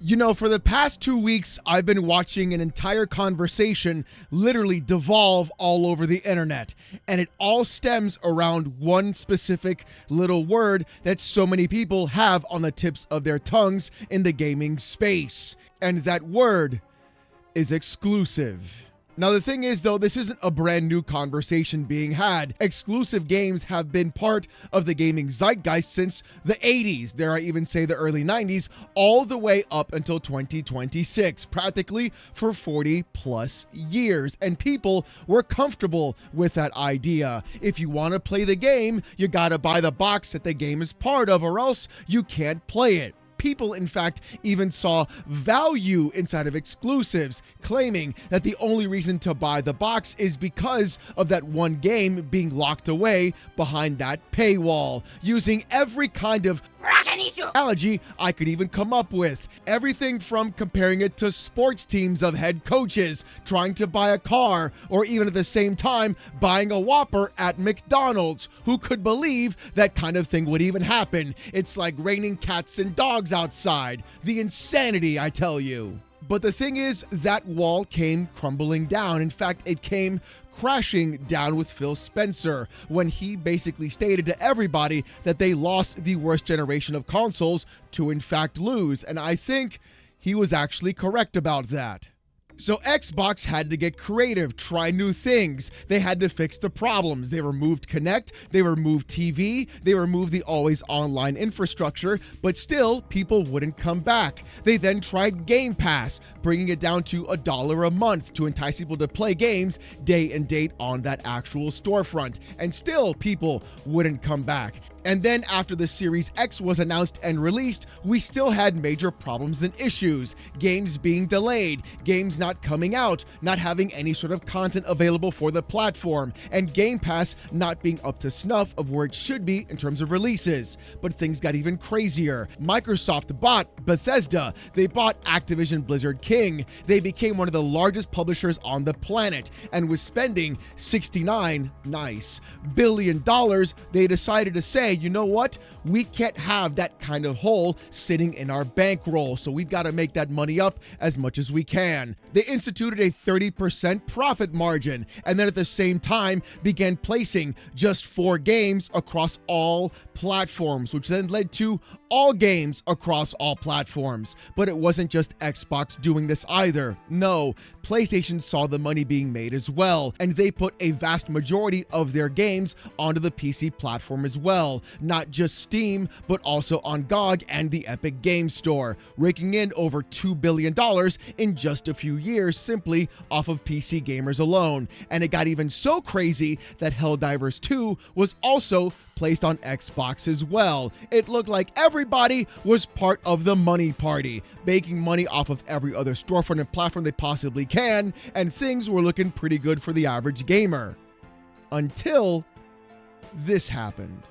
You know, for the past 2 weeks, I've been watching an entire conversation literally devolve all over the internet. And it all stems around one specific little word that so many people have on the tips of their tongues in the gaming space. And that word is exclusive. Now, the thing is, though, this isn't a brand new conversation being had. Exclusive games have been part of the gaming zeitgeist since the 80s, dare I even say the early 90s, all the way up until 2026, practically for 40 plus years. And people were comfortable with that idea. If you want to play the game, you gotta buy the box that the game is part of, or else you can't play it. People, in fact, even saw value inside of exclusives, claiming that the only reason to buy the box is because of that one game being locked away behind that paywall, using every kind of analogy I could even come up with. Everything from comparing it to sports teams of head coaches trying to buy a car, or even at the same time buying a Whopper at McDonald's. Who could believe that kind of thing would even happen? It's like raining cats and dogs outside. The insanity, I tell you. But the thing is, that wall came crumbling down. In fact, it came crashing down with Phil Spencer when he basically stated to everybody that they lost the worst generation of consoles to in fact lose. And I think he was actually correct about that. So Xbox had to get creative, try new things. They had to fix the problems. They removed Kinect, they removed TV, they removed the always online infrastructure, but still people wouldn't come back. They then tried Game Pass, bringing it down to $1 a month to entice people to play games day and date on that actual storefront. And still people wouldn't come back. And then after the Series X was announced and released, we still had major problems and issues. Games being delayed, games not coming out, not having any sort of content available for the platform, and Game Pass not being up to snuff of where it should be in terms of releases. But things got even crazier. Microsoft bought Bethesda. They bought Activision Blizzard King. They became one of the largest publishers on the planet, and was spending $69 billion. They decided to say, you know what? We can't have that kind of hole sitting in our bankroll, so we've got to make that money up as much as we can. They instituted a 30% profit margin, and then at the same time began placing just 4 games across all platforms, which then led to all games across all platforms. But it wasn't just Xbox doing this either. No, PlayStation saw the money being made as well, and they put a vast majority of their games onto the PC platform as well. Not just Steam, but also on GOG and the Epic Games Store, raking in over $2 billion in just a few years simply off of PC gamers alone. And it got even so crazy that Helldivers 2 was also placed on Xbox as well. It looked like everybody was part of the money party, making money off of every other storefront and platform they possibly can, and things were looking pretty good for the average gamer. Until this happened.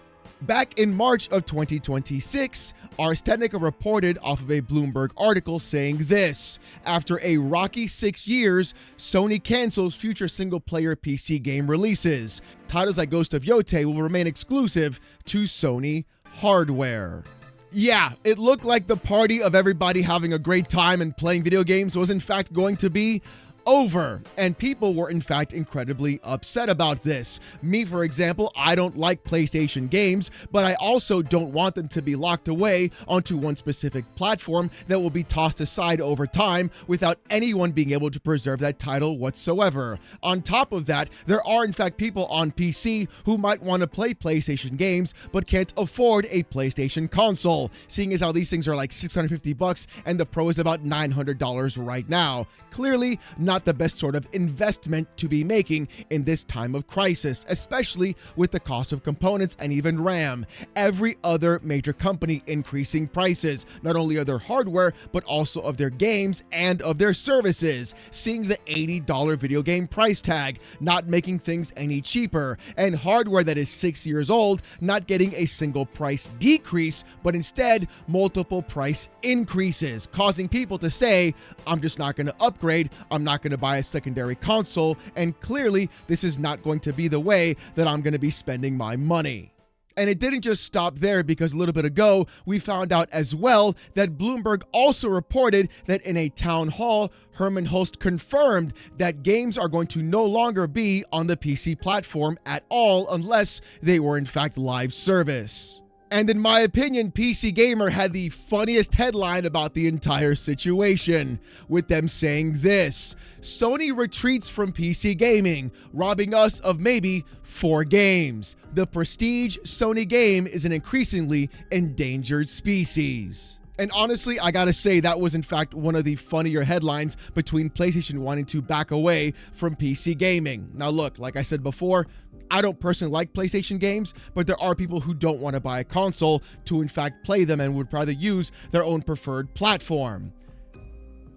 Back in March of 2026, Ars Technica reported off of a Bloomberg article saying this: after a rocky 6 years, Sony cancels future single-player PC game releases. Titles like Ghost of Yotei will remain exclusive to Sony hardware. Yeah, it looked like the party of everybody having a great time and playing video games was in fact going to be over, and people were in fact incredibly upset about this. Me, for example, I don't like PlayStation games, but I also don't want them to be locked away onto one specific platform that will be tossed aside over time without anyone being able to preserve that title whatsoever. On top of that, there are in fact people on PC who might want to play PlayStation games but can't afford a PlayStation console, seeing as how these things are like $650 and the Pro is about $900 right now. Clearly not the best sort of investment to be making in this time of crisis, especially with the cost of components and even RAM. Every other major company increasing prices, not only of their hardware, but also of their games and of their services, seeing the $80 video game price tag, not making things any cheaper, and hardware that is 6 years old not getting a single price decrease, but instead multiple price increases, causing people to say, I'm just not going to upgrade, I'm not going to buy a secondary console, and clearly this is not going to be the way that I'm going to be spending my money. And it didn't just stop there, because a little bit ago, we found out as well that Bloomberg also reported that in a town hall, Hermen Hulst confirmed that games are going to no longer be on the PC platform at all unless they were in fact live service. And in my opinion, PC Gamer had the funniest headline about the entire situation, with them saying this: Sony retreats from PC gaming, robbing us of maybe 4 games. The prestige Sony game is an increasingly endangered species. And honestly, I gotta say, that was in fact one of the funnier headlines between PlayStation wanting to back away from PC gaming. Now look, like I said before, I don't personally like PlayStation games, but there are people who don't want to buy a console to in fact play them and would rather use their own preferred platform.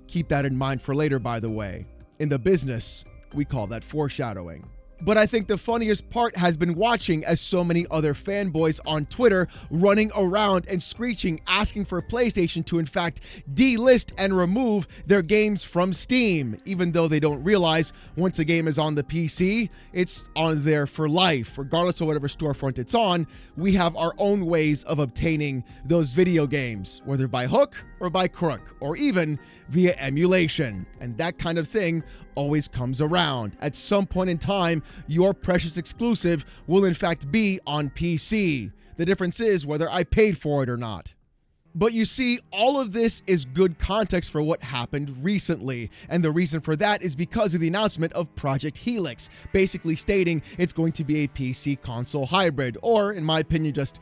Keep that in mind for later, by the way. In the business, we call that foreshadowing. But I think the funniest part has been watching as so many other fanboys on Twitter running around and screeching, asking for PlayStation to in fact delist and remove their games from Steam, even though they don't realize once a game is on the PC, it's on there for life. Regardless of whatever storefront it's on, we have our own ways of obtaining those video games, whether by hook or by crook, or even via emulation. And that kind of thing always comes around. At some point in time, your precious exclusive will in fact be on PC. The difference is whether I paid for it or not. But you see, all of this is good context for what happened recently. And the reason for that is because of the announcement of Project Helix, basically stating it's going to be a PC console hybrid, or in my opinion, just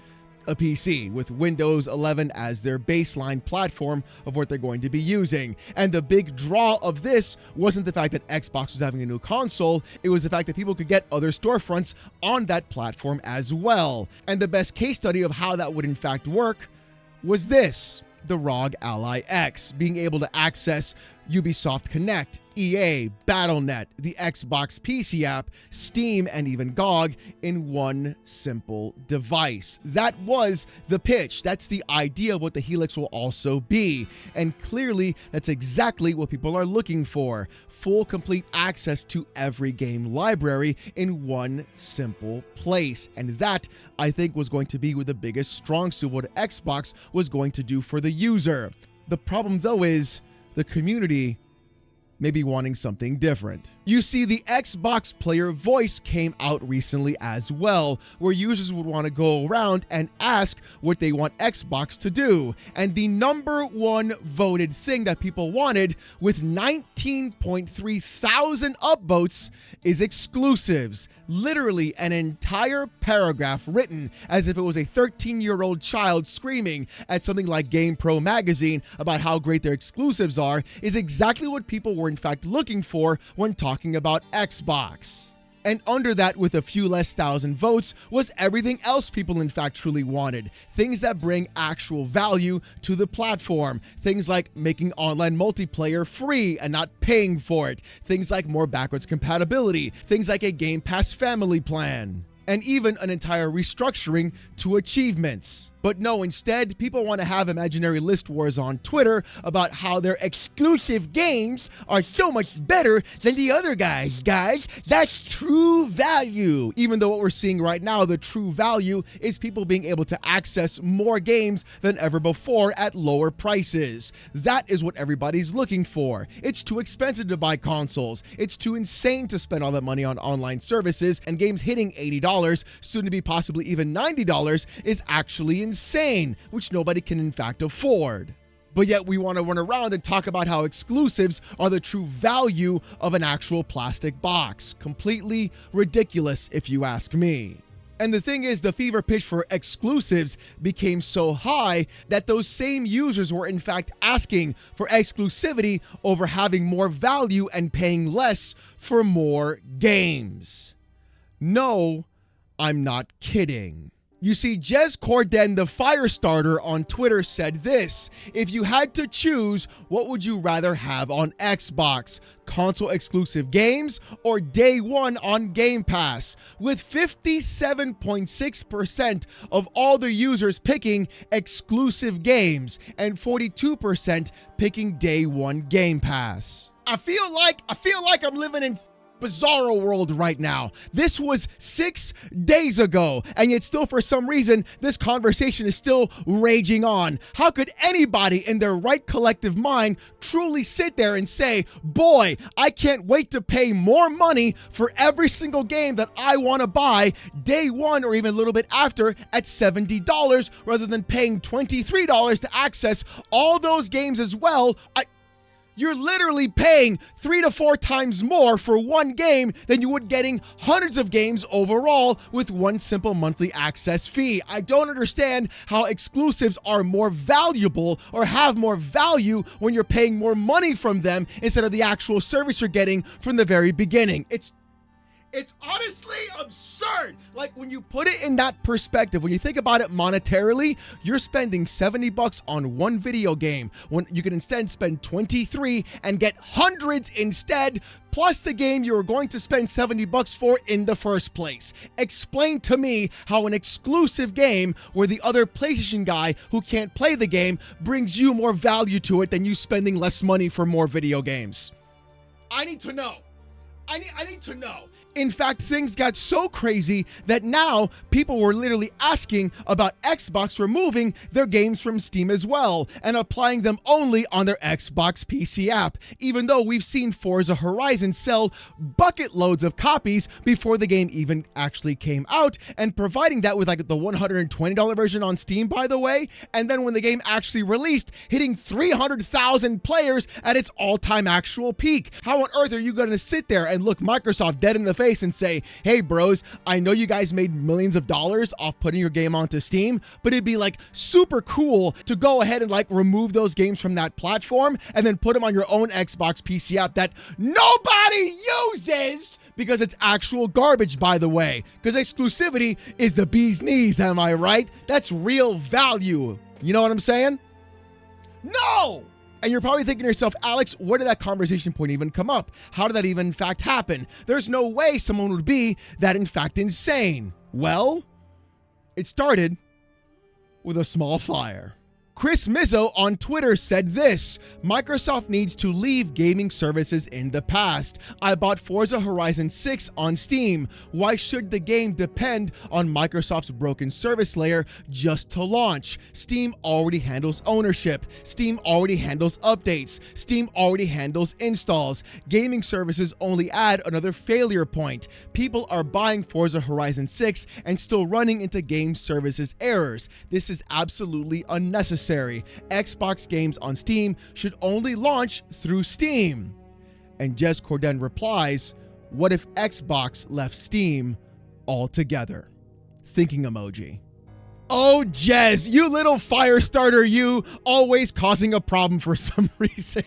a PC with Windows 11 as their baseline platform of what they're going to be using. And the big draw of this wasn't the fact that Xbox was having a new console, it was the fact that people could get other storefronts on that platform as well. And the best case study of how that would in fact work was this: the ROG Ally X, being able to access Ubisoft Connect, EA, Battle.net, the Xbox PC app, Steam, and even GOG in one simple device. That was the pitch. That's the idea of what the Helix will also be. And clearly, that's exactly what people are looking for: full, complete access to every game library in one simple place. And that, I think, was going to be with the biggest strong suit what Xbox was going to do for the user. The problem, though, is the community may be wanting something different. You see, the Xbox player voice came out recently as well, where users would want to go around and ask what they want Xbox to do. And the #1 voted thing that people wanted, with 19.3 thousand upvotes, is exclusives. Literally an entire paragraph written as if it was a 13-year-old child screaming at something like GamePro magazine about how great their exclusives are, is exactly what people were in fact looking for when talking about Xbox. And under that, with a few less thousand votes, was everything else people in fact truly wanted. Things that bring actual value to the platform. Things like making online multiplayer free and not paying for it. Things like more backwards compatibility. Things like a Game Pass family plan. And even an entire restructuring to achievements. But no, instead, people want to have imaginary list wars on Twitter about how their exclusive games are so much better than the other guys. Guys, that's true value. Even though what we're seeing right now, the true value is people being able to access more games than ever before at lower prices. That is what everybody's looking for. It's too expensive to buy consoles. It's too insane to spend all that money on online services, and games hitting $80, soon to be possibly even $90, is actually insane, which nobody can in fact afford. But yet we want to run around and talk about how exclusives are the true value of an actual plastic box. Completely ridiculous, if you ask me. And the thing is, the fever pitch for exclusives became so high that those same users were in fact asking for exclusivity over having more value and paying less for more games. No, I'm not kidding. You see, Jez Corden, the Firestarter on Twitter, said this: if you had to choose, what would you rather have on Xbox? Console exclusive games or day one on Game Pass? With 57.6% of all the users picking exclusive games and 42% picking day one Game Pass. I feel like I'm living in bizarro world right now. This was 6 days ago, and yet still for some reason, this conversation is still raging on. How could anybody in their right collective mind truly sit there and say, boy, I can't wait to pay more money for every single game that I want to buy day one or even a little bit after at $70 rather than paying $23 to access all those games as well? You're literally paying 3 to 4 times more for one game than you would getting hundreds of games overall with one simple monthly access fee. I don't understand how exclusives are more valuable or have more value when you're paying more money from them instead of the actual service you're getting from the very beginning. It's honestly absurd. Like, when you put it in that perspective, when you think about it monetarily, you're spending $70 on one video game when you can instead spend 23 and get hundreds instead, plus the game you were going to spend $70 for in the first place. Explain to me how an exclusive game where the other PlayStation guy who can't play the game brings you more value to it than you spending less money for more video games. I need to know. I need to know. In fact, things got so crazy that now people were literally asking about Xbox removing their games from Steam as well and applying them only on their Xbox PC app, even though we've seen Forza Horizon sell bucket loads of copies before the game even actually came out, and providing that with like the $120 version on Steam, by the way, and then when the game actually released, hitting 300,000 players at its all-time actual peak. How on earth are you going to sit there and look Microsoft dead in the face and say, hey bros, I know you guys made millions of dollars off putting your game onto Steam, but it'd be like super cool to go ahead and like remove those games from that platform and then put them on your own Xbox PC app that nobody uses because it's actual garbage, by the way, because exclusivity is the bee's knees, am I right? That's real value. You know what I'm saying? No! And you're probably thinking to yourself, Alex, where did that conversation point even come up? How did that even in fact happen? There's no way someone would be that in fact insane. Well, it started with a small fire. Chris Mizzo on Twitter said this: Microsoft needs to leave gaming services in the past. I bought Forza Horizon 6 on Steam. Why should the game depend on Microsoft's broken service layer just to launch? Steam already handles ownership. Steam already handles updates. Steam already handles installs. Gaming services only add another failure point. People are buying Forza Horizon 6 and still running into game services errors. This is absolutely unnecessary. Xbox games on Steam should only launch through Steam. And Jez Corden replies, what if Xbox left Steam altogether? Thinking emoji. Oh, Jez, you little fire starter, you, always causing a problem for some reason.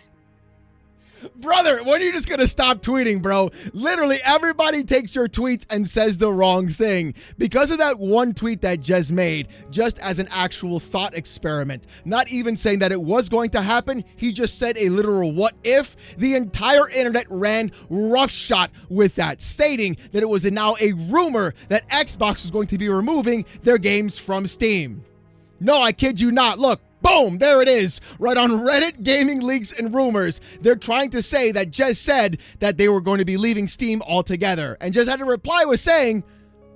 Brother, when are you just going to stop tweeting, bro? Literally, everybody takes your tweets and says the wrong thing. Because of that one tweet that Jez made, just as an actual thought experiment, not even saying that it was going to happen, he just said a literal what if. The entire internet ran roughshod with that, stating that it was now a rumor that Xbox was going to be removing their games from Steam. No, I kid you not. Look. Boom, there it is, right on Reddit, Gaming Leaks and Rumors. They're trying to say that Jez said that they were going to be leaving Steam altogether. And Jez had to reply with saying,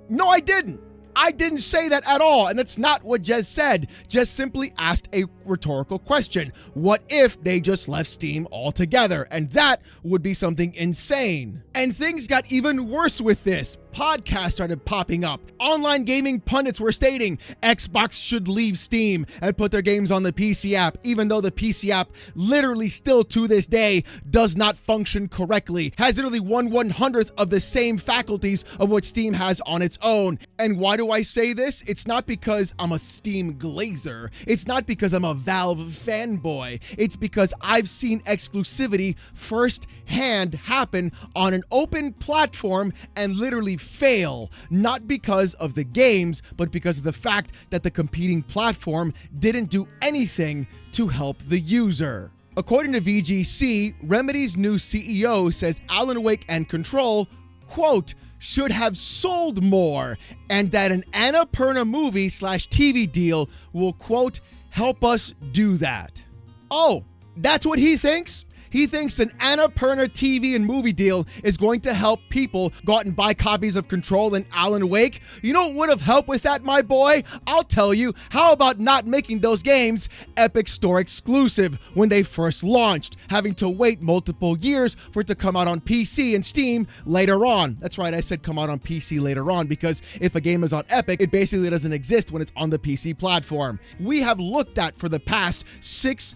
no, I didn't. I didn't say that at all, and that's not what Jez said. Jez simply asked a rhetorical question. What if they just left Steam altogether? And that would be something insane. And things got even worse with this. Podcasts started popping up. Online gaming pundits were stating Xbox should leave Steam and put their games on the PC app, even though the PC app literally still to this day does not function correctly, has literally 1/100th of the same faculties of what Steam has on its own. And why do I say this? It's not because I'm a Steam glazer. It's not because I'm a Valve fanboy. It's because I've seen exclusivity firsthand happen on an open platform and literally fail, not because of the games, but because of the fact that the competing platform didn't do anything to help the user. According to VGC, Remedy's new CEO says Alan Wake and Control, quote, should have sold more, and that an Annapurna movie/TV deal will, quote, help us do that. Oh, that's what he thinks? He thinks an Annapurna TV and movie deal is going to help people go out and buy copies of Control and Alan Wake. You know what would have helped with that, my boy? I'll tell you. How about not making those games Epic Store exclusive when they first launched, having to wait multiple years for it to come out on PC and Steam later on? That's right, I said come out on PC later on, because if a game is on Epic, it basically doesn't exist when it's on the PC platform. We have looked at for the past 6+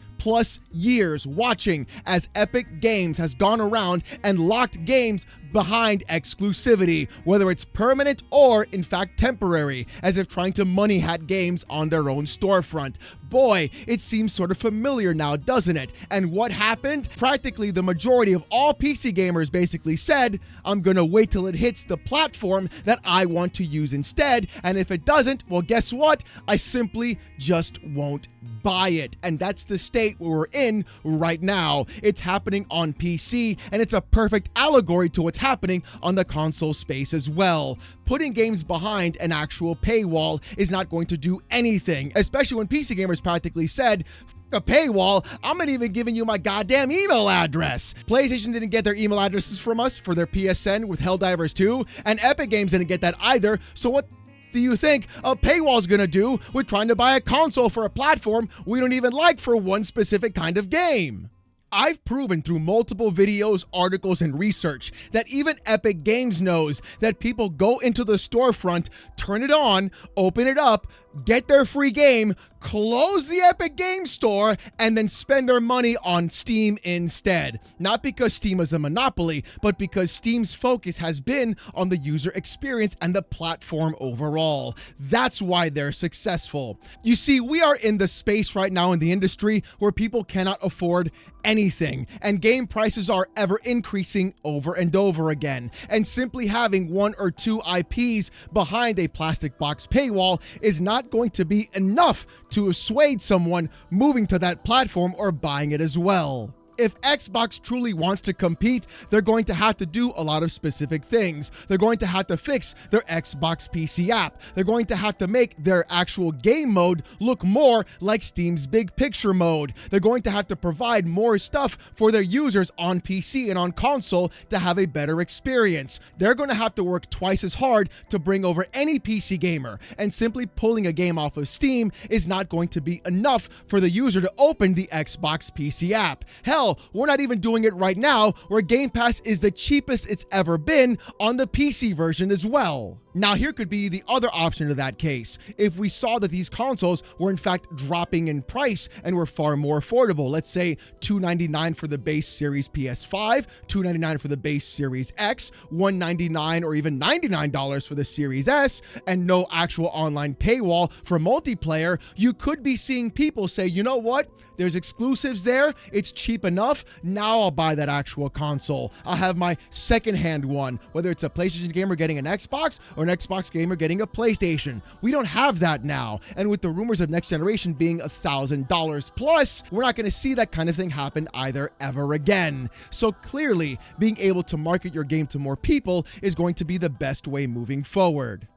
years watching as Epic Games has gone around and locked games behind exclusivity, whether it's permanent or in fact temporary, as if trying to money hat games on their own storefront. Boy, it seems sort of familiar now, doesn't it? And what happened? Practically the majority of all PC gamers basically said, I'm gonna wait till it hits the platform that I want to use instead, and if it doesn't, well, guess what? I simply just won't buy it. And that's the state we're in right now. It's happening on PC, and it's a perfect allegory to what's happening on the console space as well. Putting games behind an actual paywall is not going to do anything, especially when PC gamers practically said, a paywall, I'm not even giving you my goddamn email address. PlayStation didn't get their email addresses from us for their PSN with Helldivers 2, and Epic Games didn't get that either. So what do you think a paywall is going to do with trying to buy a console for a platform we don't even like for one specific kind of game? I've proven through multiple videos, articles, and research that even Epic Games knows that people go into the storefront, turn it on, open it up, get their free game, close the Epic Games Store, and then spend their money on Steam instead. Not because Steam is a monopoly, but because Steam's focus has been on the user experience and the platform overall. That's why they're successful. You see, we are in the space right now in the industry where people cannot afford anything, and game prices are ever increasing over and over again. And simply having 1 or 2 IPs behind a plastic box paywall is not going to be enough to assuage someone moving to that platform or buying it as well. If Xbox truly wants to compete, they're going to have to do a lot of specific things. They're going to have to fix their Xbox PC app. They're going to have to make their actual game mode look more like Steam's big picture mode. They're going to have to provide more stuff for their users on PC and on console to have a better experience. They're going to have to work twice as hard to bring over any PC gamer, and simply pulling a game off of Steam is not going to be enough for the user to open the Xbox PC app. Hell, we're not even doing it right now, where Game Pass is the cheapest it's ever been on the PC version as well. Now, here could be the other option to that case. If we saw that these consoles were in fact dropping in price and were far more affordable, let's say $299 for the base Series PS5, $299 for the base Series X, $199 or even $99 for the Series S, and no actual online paywall for multiplayer, you could be seeing people say, you know what? There's exclusives there. It's cheap enough. Now I'll buy that actual console. I'll have my secondhand one, whether it's a PlayStation gamer getting an Xbox or an Xbox gamer getting a PlayStation. We don't have that now. And with the rumors of next generation being $1,000 plus, we're not going to see that kind of thing happen either ever again. So clearly, being able to market your game to more people is going to be the best way moving forward.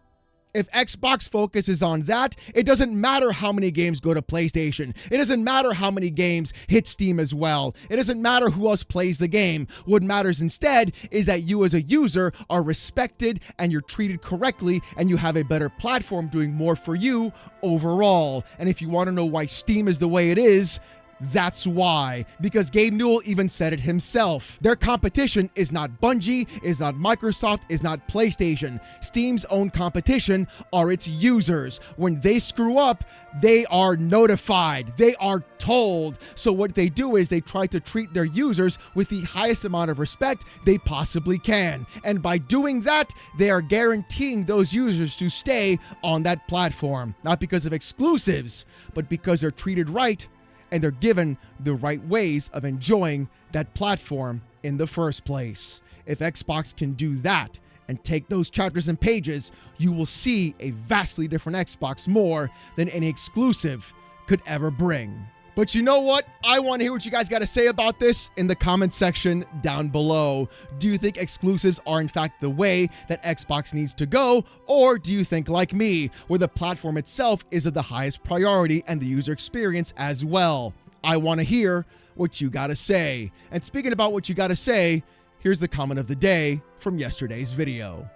If Xbox focuses on that, it doesn't matter how many games go to PlayStation. It doesn't matter how many games hit Steam as well. It doesn't matter who else plays the game. What matters instead is that you as a user are respected and you're treated correctly, and you have a better platform doing more for you overall. And if you want to know why Steam is the way it is, that's why, because Gabe Newell even said it himself. Their competition is not Bungie, is not Microsoft, is not PlayStation. Steam's own competition are its users. When they screw up, they are notified, they are told. So what they do is they try to treat their users with the highest amount of respect they possibly can. And by doing that, they are guaranteeing those users to stay on that platform, not because of exclusives, but because they're treated right and they're given the right ways of enjoying that platform in the first place. If Xbox can do that and take those chapters and pages, you will see a vastly different Xbox, more than any exclusive could ever bring. But you know what? I want to hear what you guys got to say about this in the comment section down below. Do you think exclusives are in fact the way that Xbox needs to go? Or do you think like me, where the platform itself is of the highest priority and the user experience as well? I want to hear what what you gotta say. And speaking about what you gotta say, here's the comment of the day from yesterday's video.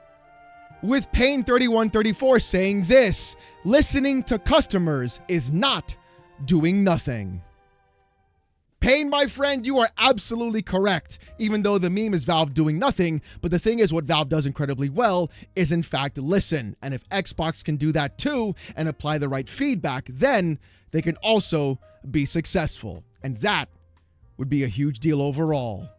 With Pain3134 saying this: listening to customers is not doing nothing. Pain, my friend, you are absolutely correct. Even though the meme is Valve doing nothing, but the thing is, what Valve does incredibly well is in fact listen. And if Xbox can do that too and apply the right feedback, then they can also be successful. And that would be a huge deal overall.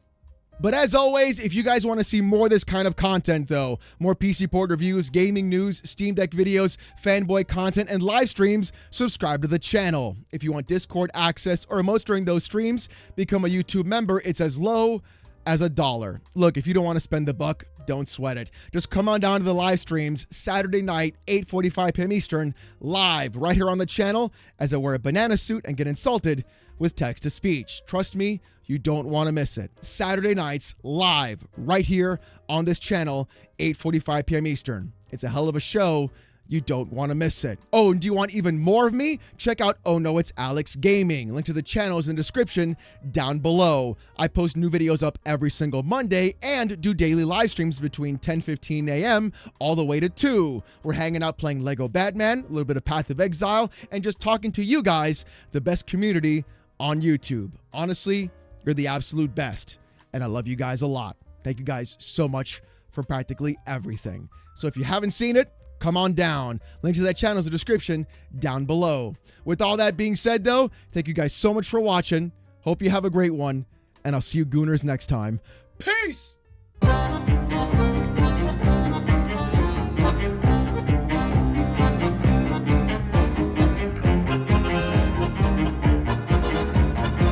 But as always, if you guys want to see more of this kind of content though, more PC port reviews, gaming news, Steam Deck videos, fanboy content, and live streams, subscribe to the channel. If you want Discord access or emotes during those streams, become a YouTube member. It's as low as $1. Look, if you don't want to spend the buck, don't sweat it. Just come on down to the live streams Saturday night, 8:45 p.m. Eastern, live right here on the channel as I wear a banana suit and get insulted with text-to-speech. Trust me, you don't want to miss it. Saturday nights, live, right here on this channel, 8:45 p.m. Eastern. It's a hell of a show. You don't want to miss it. Oh, and do you want even more of me? Check out Oh No It's Alex Gaming. Link to the channel is in the description down below. I post new videos up every single Monday and do daily live streams between 10:15 a.m. all the way to 2. We're hanging out playing Lego Batman, a little bit of Path of Exile, and just talking to you guys, the best community on YouTube. Honestly, you're the absolute best, and I love you guys a lot. Thank you guys so much for practically everything. So if you haven't seen it, come on down. Link to that channel is in the description down below. With all that being said, though, thank you guys so much for watching. Hope you have a great one, and I'll see you gooners next time. Peace!